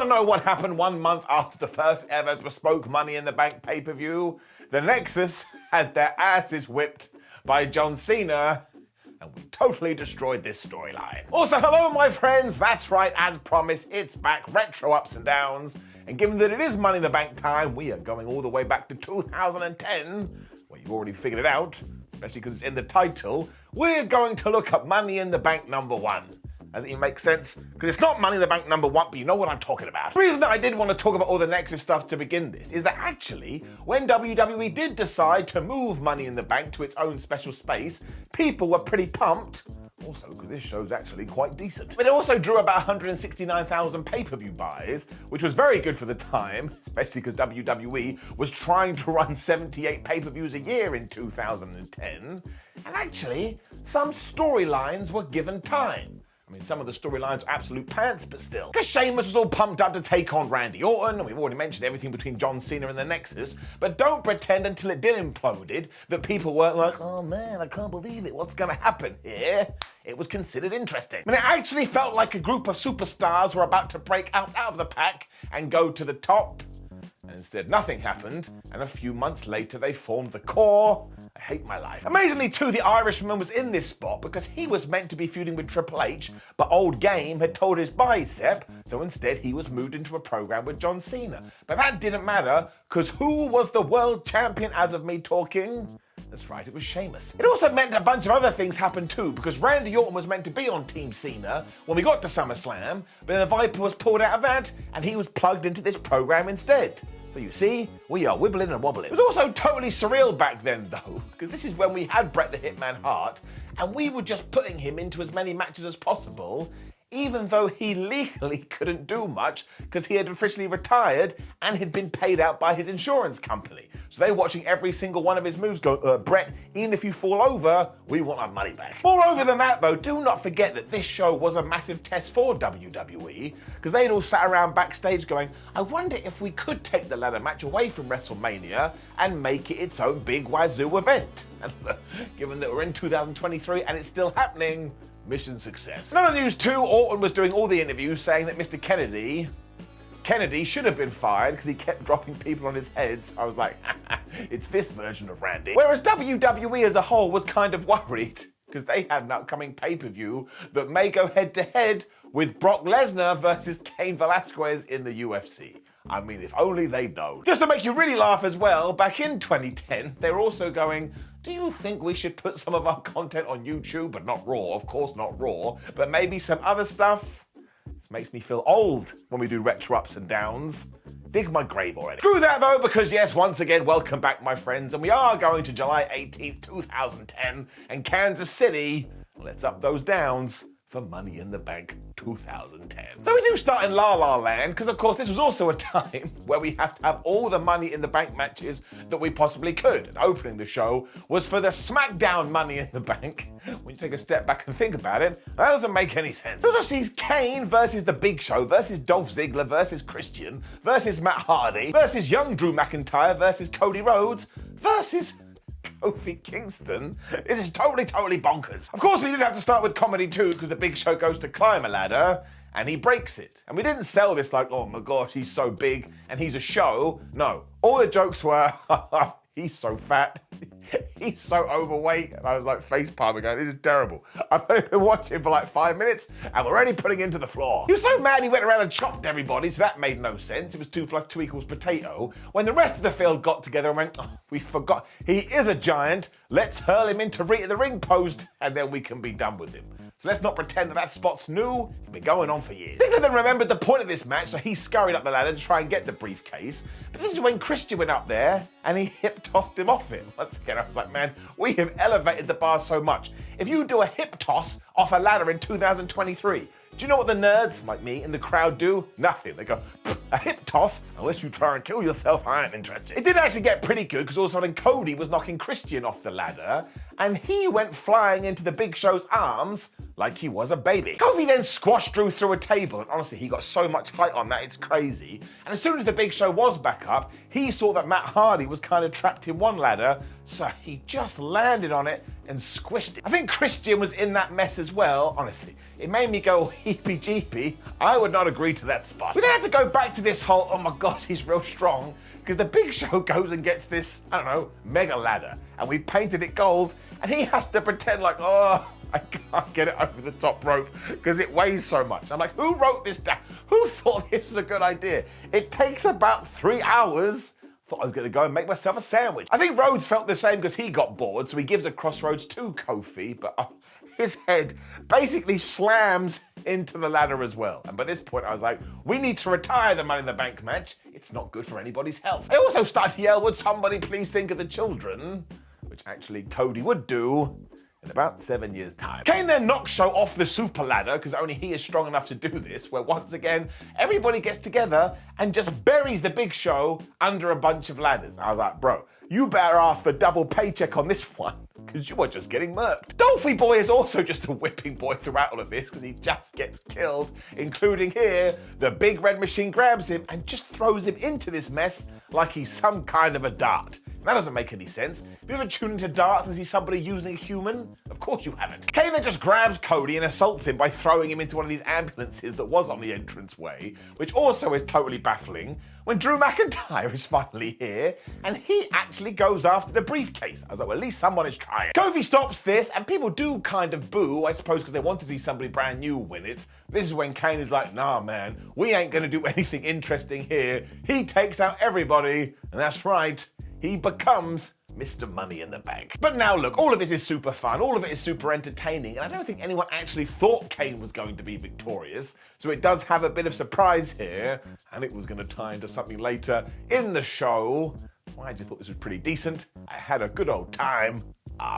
know what happened 1 month after the first ever bespoke Money in the Bank pay-per-view? The Nexus had their asses whipped by John Cena, and we totally destroyed this storyline. Also, hello my friends, that's right, as promised, it's back, retro ups and downs, and given that it is Money in the Bank time, we are going all the way back to 2010, well, you already figured it out, especially because it's in the title. We're going to look up Money in the Bank #1. Does it even make sense? Because it's not Money in the Bank #1, but you know what I'm talking about. The reason that I did want to talk about all the Nexus stuff to begin this is that actually, when WWE did decide to move Money in the Bank to its own special space, people were pretty pumped. Also, because this show's actually quite decent. But it also drew about 169,000 pay-per-view buys, which was very good for the time, especially because WWE was trying to run 78 pay-per-views a year in 2010. And actually, some storylines were given time. I mean, some of the storylines were absolute pants, but still. Because Sheamus was all pumped up to take on Randy Orton, and we've already mentioned everything between John Cena and the Nexus, but don't pretend until it did imploded that people weren't like, oh man, I can't believe it, what's gonna happen here? It was considered interesting. I mean, it actually felt like a group of superstars were about to break out of the pack and go to the top. And instead nothing happened, and a few months later they formed the Core. I hate my life. Amazingly too, the Irishman was in this spot because he was meant to be feuding with Triple H, but old Game had told his bicep, so instead he was moved into a program with John Cena. But that didn't matter, because who was the world champion as of me talking? That's right, it was Sheamus. It also meant a bunch of other things happened too, because Randy Orton was meant to be on Team Cena when we got to SummerSlam, but then the Viper was pulled out of that, and he was plugged into this program instead. So you see, we are wibbling and wobbling. It was also totally surreal back then though, because this is when we had Bret the Hitman Hart, and we were just putting him into as many matches as possible, even though he legally couldn't do much because he had officially retired and had been paid out by his insurance company. So they were watching every single one of his moves go, Bret, even if you fall over, we want our money back. Moreover than that though, do not forget that this show was a massive test for WWE because they'd all sat around backstage going, I wonder if we could take the ladder match away from WrestleMania and make it its own big wazoo event. And given that we're in 2023 and it's still happening, mission success. Another news too, Orton was doing all the interviews saying that Mr. Kennedy should have been fired because he kept dropping people on his heads. I was like, it's this version of Randy. Whereas WWE as a whole was kind of worried because they had an upcoming pay-per-view that may go head-to-head with Brock Lesnar versus Cain Velasquez in the UFC. I mean, if only they'd known. Just to make you really laugh as well, back in 2010, they were also going, do you think we should put some of our content on YouTube, but not Raw? Of course not Raw, but maybe some other stuff? This makes me feel old when we do retro ups and downs. Dig my grave already. Screw that though, because yes, once again, welcome back my friends, and we are going to July 18th, 2010, and Kansas City. Let's up those downs for Money in the Bank 2010. So we do start in La La Land, because of course this was also a time where we have to have all the Money in the Bank matches that we possibly could. And opening the show was for the SmackDown Money in the Bank. When you take a step back and think about it, that doesn't make any sense. So just sees Kane versus The Big Show versus Dolph Ziggler versus Christian versus Matt Hardy versus young Drew McIntyre versus Cody Rhodes versus Kofi Kingston. This is totally bonkers. Of course, we did have to start with comedy too, because the Big Show goes to climb a ladder and he breaks it. And we didn't sell this like, oh my gosh, he's so big and he's a show. No, all the jokes were, he's so fat, he's so overweight. And I was like face palming going, this is terrible. I've only been watching for like 5 minutes and we're already putting him to the floor. He was so mad he went around and chopped everybody, so that made no sense. It was 2 + 2 = potato. When the rest of the field got together and went, oh, we forgot, he is a giant, let's hurl him into the ring post and then we can be done with him. So let's not pretend that spot's new. It's been going on for years. Ziggler then remembered the point of this match, so he scurried up the ladder to try and get the briefcase. But this is when Christian went up there and he hip tossed him off it. Once again, I was like, man, we have elevated the bar so much. If you do a hip toss off a ladder in 2023, do you know what the nerds like me in the crowd do? Nothing. They go, a hip toss? Unless you try and kill yourself, I ain't interested. It did actually get pretty good because all of a sudden Cody was knocking Christian off the ladder and he went flying into the Big Show's arms like he was a baby. Kofi then squashed Drew through a table, and honestly, he got so much height on that, it's crazy. And as soon as the Big Show was back up, he saw that Matt Hardy was kind of trapped in one ladder, so he just landed on it and squished it. I think Christian was in that mess as well. Honestly, it made me go heepy-jeepy. I would not agree to that spot. We then had to go back to this whole, oh my God, he's real strong, because the Big Show goes and gets this, I don't know, mega ladder, and we painted it gold, and he has to pretend like, oh, I can't get it over the top rope because it weighs so much. I'm like, who wrote this down? Who thought this was a good idea? It takes about 3 hours. Thought I was going to go and make myself a sandwich. I think Rhodes felt the same because he got bored, so he gives a crossroads to Kofi, but his head basically slams into the ladder as well. And by this point, I was like, we need to retire the Money in the Bank match. It's not good for anybody's health. I also started to yell, would somebody please think of the children? Which actually Cody would do in about 7 years' time. Kane then knocks Show off the super ladder because only he is strong enough to do this, where once again, everybody gets together and just buries the Big Show under a bunch of ladders. I was like, bro, you better ask for double paycheck on this one because you are just getting murked. Dolphy Boy is also just a whipping boy throughout all of this because he just gets killed, including here, the Big Red Machine grabs him and just throws him into this mess like he's some kind of a dart. That doesn't make any sense. Have you ever tuned into darts and see somebody using a human? Of course you haven't. Kane then just grabs Cody and assaults him by throwing him into one of these ambulances that was on the entranceway, which also is totally baffling, when Drew McIntyre is finally here, and he actually goes after the briefcase. I was like, well, at least someone is trying. Kofi stops this, and people do kind of boo, I suppose because they want to see somebody brand new win it. This is when Kane is like, nah, man, we ain't gonna do anything interesting here. He takes out everybody, and that's right, he becomes Mr. Money in the Bank. But now look, all of this is super fun, all of it is super entertaining, and I don't think anyone actually thought Kane was going to be victorious, so it does have a bit of surprise here, and it was going to tie into something later in the show. Well, I just thought this was pretty decent. I had a good old time.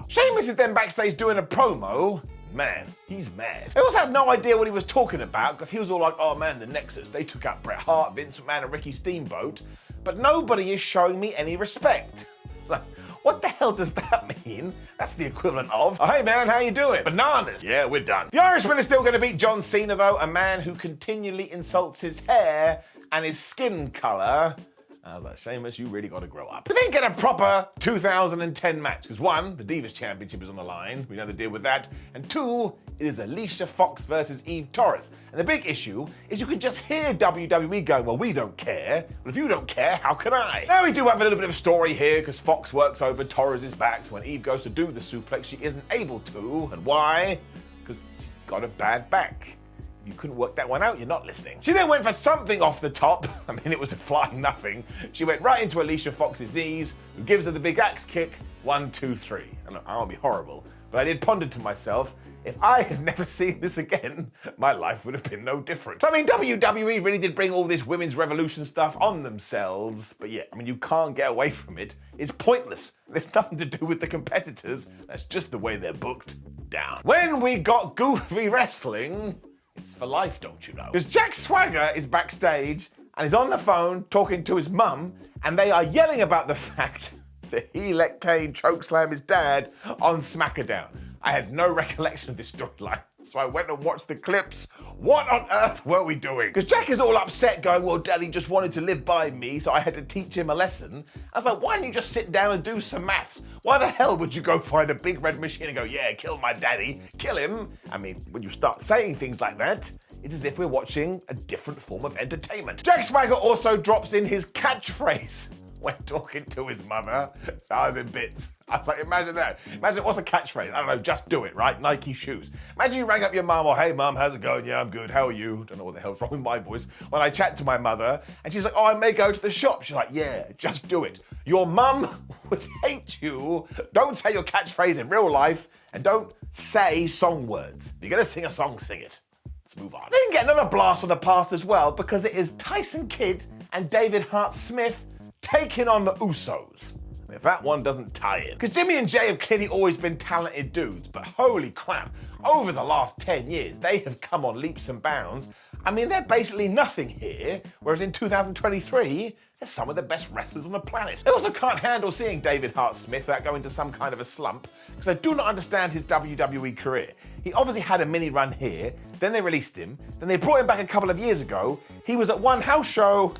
Sheamus is then backstage doing a promo. Man, he's mad. I also have no idea what he was talking about, because he was all like, oh man, the Nexus, they took out Bret Hart, Vince McMahon, and Ricky Steamboat, but nobody is showing me any respect. Like, what the hell does that mean? That's the equivalent of, oh, hey man, how you doing? Bananas. Yeah, we're done. The Irishman is still going to beat John Cena though, a man who continually insults his hair and his skin color. I was like, Sheamus, you really got to grow up. We then get a proper 2010 match, because one, the Divas Championship is on the line. We know the deal with that. And two, it is Alicia Fox versus Eve Torres. And the big issue is you can just hear WWE going, well, we don't care. But if you don't care, how can I? Now we do have a little bit of a story here, because Fox works over Torres' back, so when Eve goes to do the suplex, she isn't able to. And why? Because she's got a bad back. If you couldn't work that one out, you're not listening. She then went for something off the top. I mean, it was a flying nothing. She went right into Alicia Fox's knees, who gives her the big axe kick. 1, 2, 3. And I won't be horrible, but I did ponder to myself, if I had never seen this again, my life would have been no different. So, I mean, WWE really did bring all this women's revolution stuff on themselves, but yeah, I mean, you can't get away from it. It's pointless. It's nothing to do with the competitors. That's just the way they're booked. Down. When we got goofy wrestling, it's for life, don't you know? Because Jack Swagger is backstage and is on the phone talking to his mum, and they are yelling about the fact that he let Kane chokeslam his dad on SmackDown. I had no recollection of this storyline, so I went and watched the clips. What on earth were we doing? Because Jack is all upset going, well, Daddy just wanted to live by me, so I had to teach him a lesson. I was like, why don't you just sit down and do some maths? Why the hell would you go find a big red machine and go, yeah, kill my daddy, kill him? I mean, when you start saying things like that, it's as if we're watching a different form of entertainment. Jack Swagger also drops in his catchphrase when talking to his mother. So I was in bits. I was like, imagine that. Imagine, what's a catchphrase? I don't know, just do it, right? Nike shoes. Imagine you rang up your mum, or hey mum, how's it going? Yeah, I'm good, how are you? Don't know what the hell's wrong with my voice. When I chat to my mother, and she's like, oh, I may go to the shop. She's like, yeah, just do it. Your mum would hate you. Don't say your catchphrase in real life, and don't say song words. If you're gonna sing a song, sing it. Let's move on. They can get another blast from the past as well, because it is Tyson Kidd and David Hart Smith taking on the Usos. If that one doesn't tie in. Because Jimmy and Jay have clearly always been talented dudes, but holy crap, over the last 10 years, they have come on leaps and bounds. I mean, they're basically nothing here, whereas in 2023, they're some of the best wrestlers on the planet. I also can't handle seeing David Hart Smith without going into some kind of a slump, because I do not understand his WWE career. He obviously had a mini run here, then they released him, then they brought him back a couple of years ago, he was at one house show,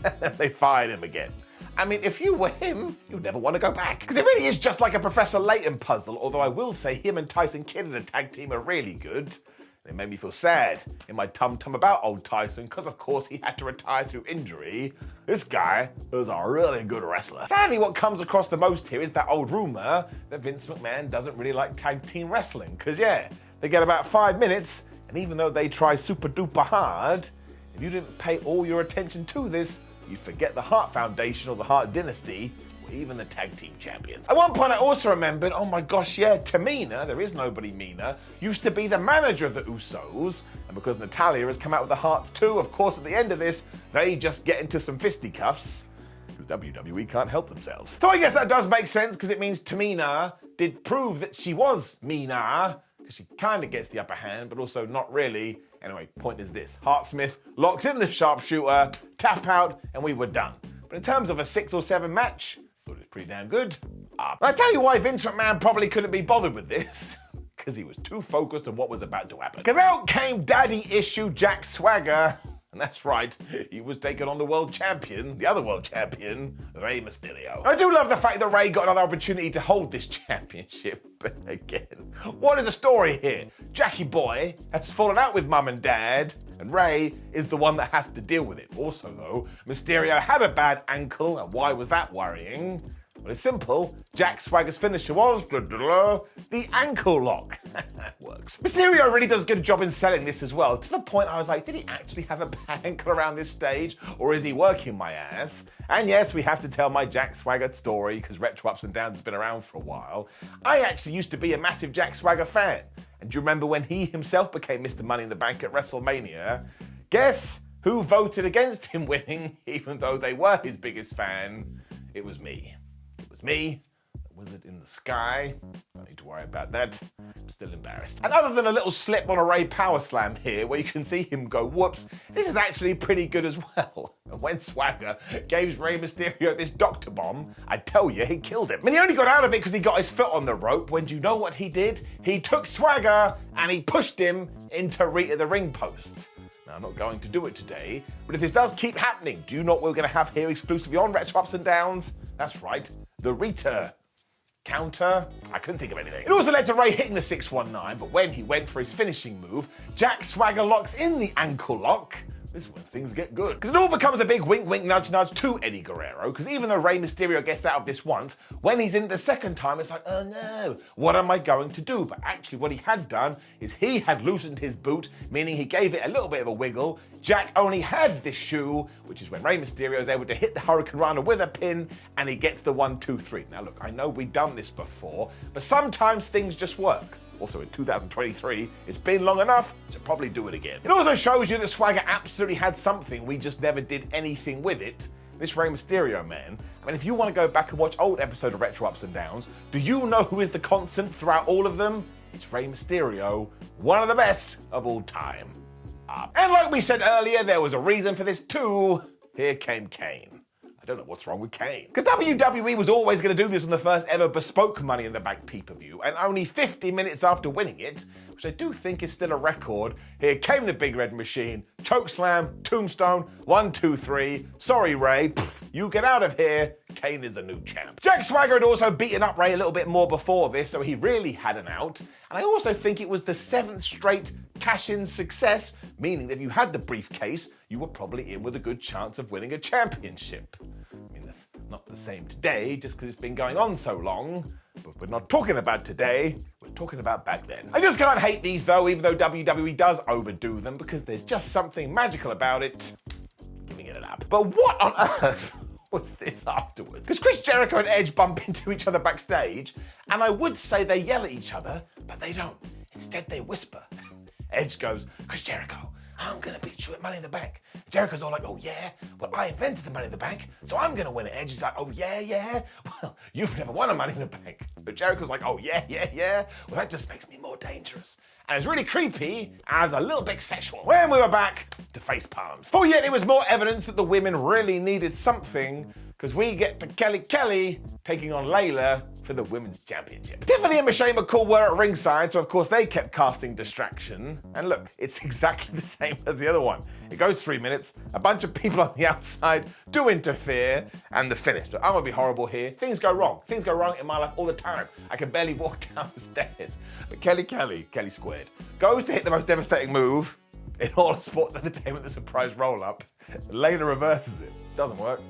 and then they fired him again. I mean, if you were him, you'd never want to go back. Because it really is just like a Professor Layton puzzle, although I will say him and Tyson Kidd in a tag team are really good. It made me feel sad in my tum-tum about old Tyson, because of course he had to retire through injury. This guy was a really good wrestler. Sadly, what comes across the most here is that old rumor that Vince McMahon doesn't really like tag team wrestling. Because yeah, they get about 5 minutes, and even though they try super duper hard, if you didn't pay all your attention to this, you'd forget the Hart Foundation or the Hart Dynasty, or even the tag team champions. At one point I also remembered, oh my gosh, yeah, Tamina, there is nobody meaner, used to be the manager of the Usos, and because Natalya has come out with the Harts too, of course at the end of this, they just get into some fisticuffs, because WWE can't help themselves. So I guess that does make sense, because it means Tamina did prove that she was meaner, because she kind of gets the upper hand, but also not really. Anyway, point is this. Hart-Smith locks in the sharpshooter, tap out, and we were done. But in terms of a 6 or 7 match, I thought it was pretty damn good. I tell you why Vince McMahon probably couldn't be bothered with this. Because he was too focused on what was about to happen. Because out came daddy issue Jack Swagger. And that's right, he was taking on the world champion, the other world champion, Rey Mysterio. I do love the fact that Rey got another opportunity to hold this championship, but again, what is the story here? Jackie Boy has fallen out with mum and dad, and Rey is the one that has to deal with it. Also though, Mysterio had a bad ankle, and why was that worrying? Well, it's simple. Jack Swagger's finisher was the ankle lock. Works. Mysterio really does a good job in selling this as well, to the point I was like, did he actually have a bad ankle around this stage, or is he working my ass? And yes, we have to tell my Jack Swagger story, because Retro Ups and Downs has been around for a while. I actually used to be a massive Jack Swagger fan. And do you remember when he himself became Mr. Money in the Bank at WrestleMania? Guess who voted against him winning, even though they were his biggest fan? It was me. Me, the wizard in the sky. Don't need to worry about that. I'm still embarrassed. And other than a little slip on a Rey power slam here, where you can see him go whoops, this is actually pretty good as well. And when Swagger gave Rey Mysterio this doctor bomb, I tell you, he killed him. And he only got out of it because he got his foot on the rope. When do you know what he did? He took Swagger and he pushed him into Rita the ring post. Now, I'm not going to do it today, but if this does keep happening, do you know what we're going to have here exclusively on Retro Ups and Downs? That's right, the Rita counter. I couldn't think of anything. It also led to Rey hitting the 619, but when he went for his finishing move, Jack Swagger locks in the ankle lock. This is when things get good. Because it all becomes a big wink, wink, nudge, nudge to Eddie Guerrero. Because even though Rey Mysterio gets out of this once, when he's in it the second time, it's like, oh no, what am I going to do? But actually what he had done is he had loosened his boot, meaning he gave it a little bit of a wiggle. Jack only had this shoe, which is when Rey Mysterio is able to hit the Hurricane Rana with a pin, and he gets the 1, 2, 3. Now look, I know we've done this before, but sometimes things just work. Also in 2023, it's been long enough to probably do it again. It also shows you that Swagger absolutely had something, we just never did anything with it. This Rey Mysterio man. I mean, if you want to go back and watch old episodes of Retro Ups and Downs, do you know who is the constant throughout all of them? It's Rey Mysterio, one of the best of all time. And like we said earlier, there was a reason for this too. Here came Kane. I don't know what's wrong with Kane. Because WWE was always going to do this on the first ever bespoke Money in the Bank pay-per-view, and only 50 minutes after winning it, which I do think is still a record, here came the Big Red Machine, chokeslam, tombstone, 1, 2, 3, sorry Rey, pff, you get out of here, Kane is the new champ. Jack Swagger had also beaten up Rey a little bit more before this, so he really had an out, and I also think it was the 7th straight cash-in success, meaning that if you had the briefcase, you were probably in with a good chance of winning a championship. I mean, that's not the same today, just because it's been going on so long, but we're not talking about today, we're talking about back then. I just can't hate these though, even though WWE does overdo them, because there's just something magical about it. Giving it an up. But what on earth was this afterwards? Because Chris Jericho and Edge bump into each other backstage, and I would say they yell at each other, but they don't. Instead, they whisper. Edge goes, Chris Jericho, I'm gonna beat you at Money in the Bank. Jericho's all like, oh yeah, well I invented the Money in the Bank, so I'm gonna win it. Edge is like, oh yeah, well you've never won a Money in the Bank. But Jericho's like, oh yeah, well that just makes me more dangerous. And it's really creepy as a little bit sexual. When we were back to face palms. For yet it was more evidence that the women really needed something, because we get to Kelly taking on Layla for the Women's Championship. Tiffany and Michelle McCool were at ringside, so of course they kept casting distraction. And look, it's exactly the same as the other one. It goes 3 minutes, a bunch of people on the outside do interfere, and the finish. Look, I'm gonna be horrible here. Things go wrong. Things go wrong in my life all the time. I can barely walk down the stairs. But Kelly squared, goes to hit the most devastating move in all of sports entertainment, the surprise roll-up. Layla reverses it. Doesn't work.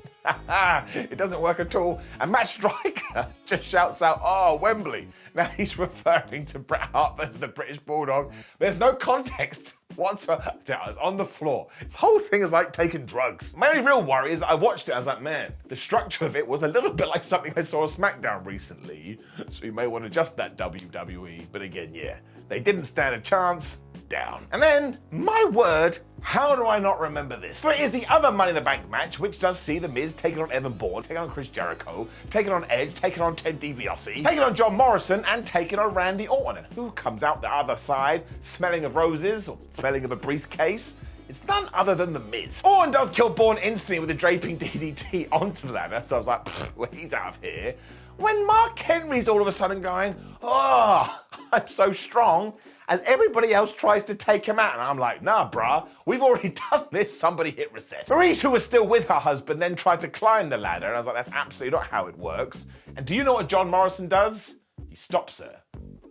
It doesn't work at all. And Matt Striker just shouts out, "Oh, Wembley." Now he's referring to Bret Hart versus the British Bulldog. There's no context whatsoever. It's on the floor. This whole thing is like taking drugs. My only real worry is I watched it, I was like, man, the structure of it was a little bit like something I saw on SmackDown recently. So you may want to adjust that, WWE. But again, yeah, they didn't stand a chance. Down. And then, my word, how do I not remember this? For it is the other Money in the Bank match, which does see The Miz taking on Evan Bourne, taking on Chris Jericho, taking on Edge, taking on Ted DiBiase, taking on John Morrison, and taking on Randy Orton. And who comes out the other side, smelling of roses, or smelling of a briefcase? It's none other than The Miz. Orton does kill Bourne instantly with a draping DDT onto the ladder, so I was like, well, he's out of here. When Mark Henry's all of a sudden going, "Oh, I'm so strong," as everybody else tries to take him out. And I'm like, nah, bruh, we've already done this. Somebody hit reset. Maurice, who was still with her husband, then tried to climb the ladder. And I was like, that's absolutely not how it works. And do you know what John Morrison does? He stops her.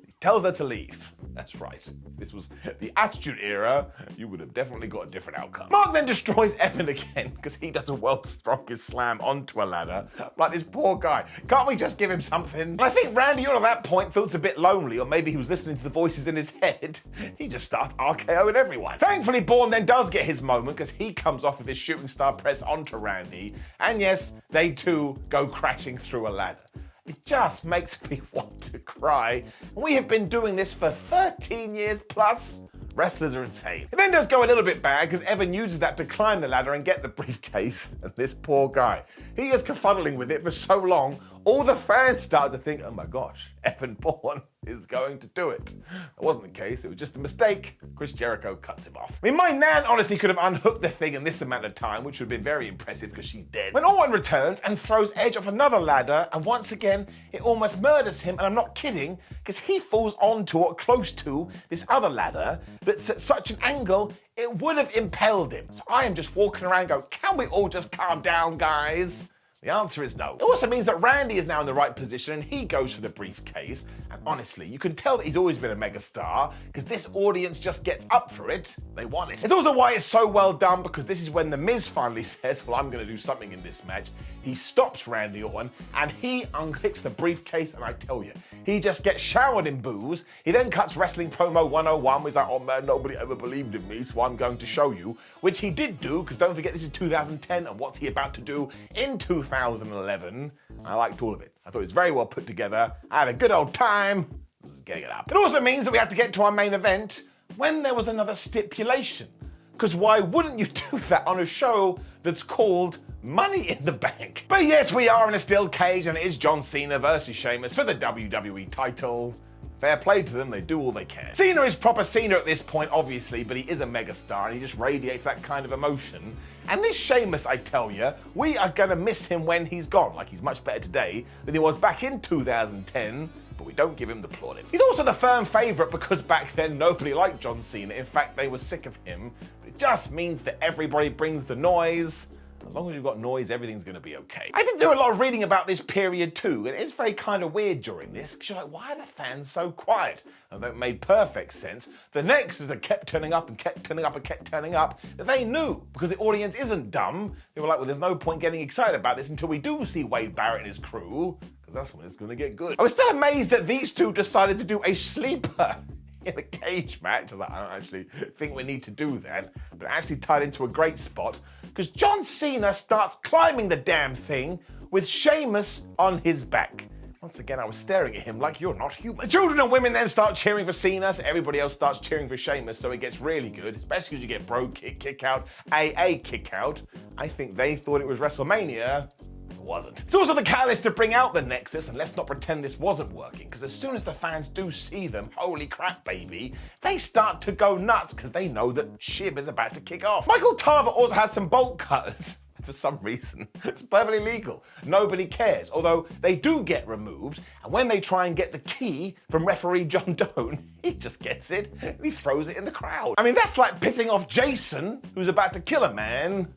He tells her to leave. That's right. If this was the Attitude Era, you would have definitely got a different outcome. Mark then destroys Evan again because he does a world's strongest slam onto a ladder. Like this poor guy. Can't we just give him something? And I think Randy Orton at that point feels a bit lonely, or maybe he was listening to the voices in his head. He just starts RKOing everyone. Thankfully, Bourne then does get his moment because he comes off with his shooting star press onto Randy. And yes, they too go crashing through a ladder. It just makes me want to cry. We have been doing this for 13 years plus. Wrestlers are insane. It then does go a little bit bad because Evan uses that to climb the ladder and get the briefcase. And this poor guy, he is kerfuddling with it for so long, all the fans start to think, oh my gosh, Evan Bourne is going to do it. That wasn't the case, it was just a mistake. Chris Jericho cuts him off. I mean, my nan honestly could have unhooked the thing in this amount of time, which would have been very impressive because she's dead. When Orton returns and throws Edge off another ladder, and once again, it almost murders him, and I'm not kidding, because he falls onto or close to this other ladder that's at such an angle, it would have impaled him. So I am just walking around going, can we all just calm down, guys? The answer is no. It also means that Randy is now in the right position and he goes for the briefcase. And honestly, you can tell that he's always been a megastar because this audience just gets up for it. They want it. It's also why it's so well done because this is when The Miz finally says, well, I'm going to do something in this match. He stops Randy Orton and he unhooks the briefcase, and I tell you, he just gets showered in booze. He then cuts Wrestling Promo 101. He's like, oh man, nobody ever believed in me, so I'm going to show you. Which he did do, because don't forget this is 2010, and what's he about to do in 2011? I liked all of it. I thought it was very well put together. I had a good old time. Let's get it up. It also means that we have to get to our main event when there was another stipulation. Because why wouldn't you do that on a show that's called Money in the Bank? But yes, we are in a steel cage, and it is John Cena versus Sheamus for the WWE title. Fair play to them, they do all they can. Cena is proper Cena at this point, obviously, but he is a megastar and he just radiates that kind of emotion. And this Sheamus, I tell you, we are gonna miss him when he's gone. Like, he's much better today than he was back in 2010, but we don't give him the plaudits. He's also the firm favourite because back then nobody liked John Cena. In fact, they were sick of him. But it just means that everybody brings the noise. As long as you've got noise, everything's going to be okay. I did do a lot of reading about this period too, and it's very kind of weird during this, because you're like, why are the fans so quiet? And that made perfect sense. The Nexus that kept turning up and kept turning up and kept turning up, they knew, because the audience isn't dumb. They were like, well, there's no point getting excited about this until we do see Wade Barrett and his crew, because that's when it's going to get good. I was still amazed that these two decided to do a sleeper in a cage match. I was like, I don't actually think we need to do that, but it actually tied into a great spot because John Cena starts climbing the damn thing with Sheamus on his back. Once again, I was staring at him like, you're not human. The children and women then start cheering for Cena, so everybody else starts cheering for Sheamus, so it gets really good, especially because you get bro kick out, AA kick out. I think they thought it was WrestleMania. It wasn't. It's also the catalyst to bring out the Nexus, and let's not pretend this wasn't working, because as soon as the fans do see them, holy crap, baby, they start to go nuts because they know that Shib is about to kick off. Michael Tarver also has some bolt cutters. for some reason, it's perfectly legal. Nobody cares, although they do get removed, and when they try and get the key from referee John Doan, he just gets it and he throws it in the crowd. I mean, that's like pissing off Jason, who's about to kill a man.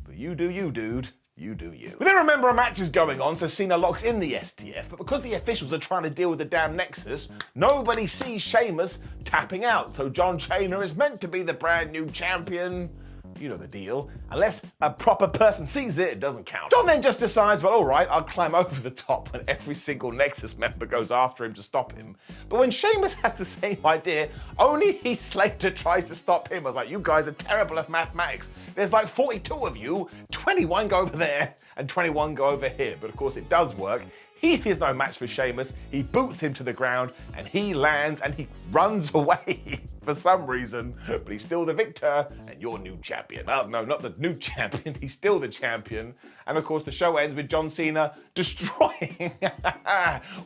But you do you, dude. You do you. We then remember a match is going on, so Cena locks in the STF, but because the officials are trying to deal with the damn Nexus, nobody sees Sheamus tapping out. So John Cena is meant to be the brand new champion. You know the deal. Unless a proper person sees it, it doesn't count. John then just decides, well, all right, I'll climb over the top when every single Nexus member goes after him to stop him. But when Sheamus has the same idea, only Heath Slater tries to stop him. I was like, you guys are terrible at mathematics. There's like 42 of you, 21 go over there, and 21 go over here. But of course it does work. Heath is no match for Sheamus. He boots him to the ground and he lands and he runs away for some reason, but he's still the victor and your new champion. Oh, no, not the new champion. He's still the champion. And of course the show ends with John Cena destroying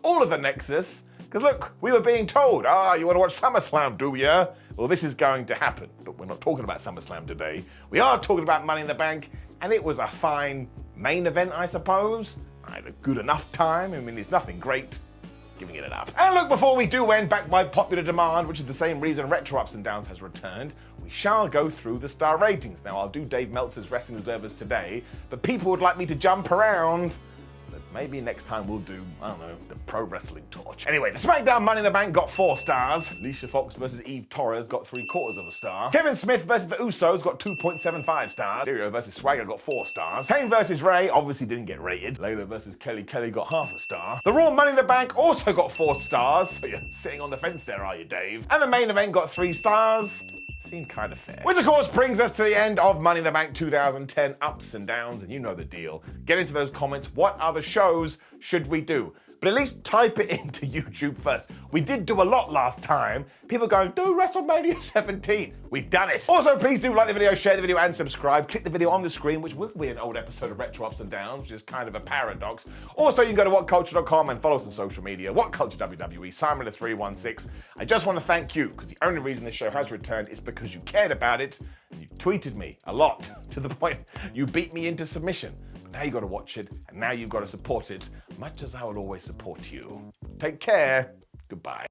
all of the Nexus. Because look, we were being told, you want to watch SummerSlam, do ya? Well, this is going to happen. But we're not talking about SummerSlam today. We are talking about Money in the Bank, and it was a fine main event, I suppose. I had a good enough time. I mean, it's nothing great. Giving it an up. And look, before we do end, back by popular demand, which is the same reason Retro Ups and Downs has returned, we shall go through the star ratings. Now, I'll do Dave Meltzer's Wrestling Observers today, but people would like me to jump around. So maybe next time we'll do, I don't know, the Pro Wrestling Torch. Anyway, the SmackDown Money in the Bank got 4 stars. Alicia Fox versus Eve Torres got 3/4 of a star. Kevin Smith versus the Usos got 2.75 stars. Mysterio versus Swagger got 4 stars. Kane versus Ray obviously didn't get rated. Layla versus Kelly got half a star. The Raw Money in the Bank also got 4 stars. So you're sitting on the fence there, are you, Dave? And the main event got 3 stars. Seemed kind of fair. Which of course brings us to the end of Money in the Bank 2010 ups and downs, and you know the deal. Get into those comments. What other shows should we do? But at least type it into YouTube first. We did do a lot last time. People going, do WrestleMania 17. We've done it. Also, please do like the video, share the video, and subscribe. Click the video on the screen, which will be an old episode of Retro Ups and Downs, which is kind of a paradox. Also, you can go to WhatCulture.com and follow us on social media. WhatCulture WWE, Simon316. I just want to thank you, because the only reason this show has returned is because you cared about it. And you tweeted me a lot, to the point you beat me into submission. Now you got to watch it, and now you've got to support it, much as I will always support you. Take care. Goodbye.